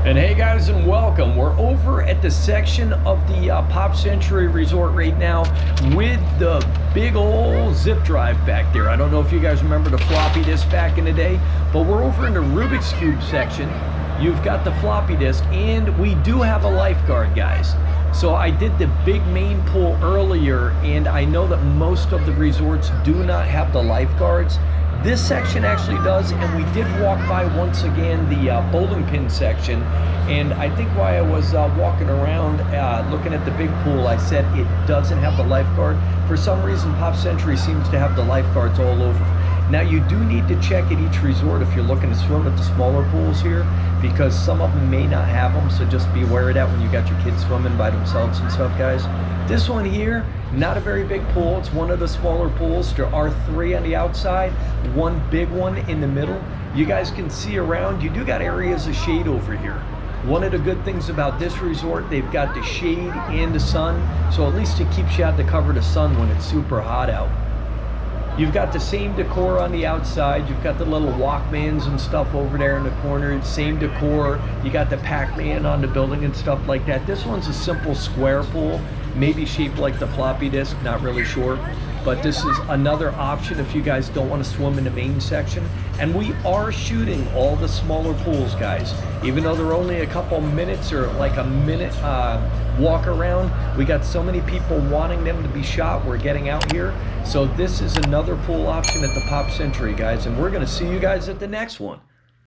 And hey guys, and welcome. We're over at the section of the Pop Century Resort right now with the big old zip drive back there. I don't know if you guys remember the floppy disk back in the day, but we're over in the Rubik's Cube section. You've got the floppy disk, and we do have a lifeguard, guys. So I did the big main pool earlier, and I know that most of the resorts do not have the lifeguards. This section actually does, and we did walk by once again the bowling pin section, and I think while I was walking around looking at the big pool, I said it doesn't have the lifeguard. For some reason, Pop Century seems to have the lifeguards all over. Now you do need to check at each resort if you're looking to swim at the smaller pools here, because some of them may not have them, so just be aware of that when you got your kids swimming by themselves and stuff, guys. This one here, not a very big pool. It's one of the smaller pools. There are three on the outside, one big one in the middle. You guys can see around. You do got areas of shade over here. One of the good things about this resort, they've got the shade and the sun, so at least it keeps you out to cover the sun when it's super hot out. You've got the same decor on the outside. You've got the little Walkmans and stuff over there in the corner. Same decor. You got the Pac-Man on the building and stuff like that. This one's a simple square pool, maybe shaped like the floppy disk, not really sure. But this is another option if you guys don't want to swim in the main section. And we are shooting all the smaller pools, guys. Even though they're only a couple minutes or like a minute walk around, we got so many people wanting them to be shot, we're getting out here. So this is another pool option at the Pop Century, guys, and we're going to see you guys at the next one.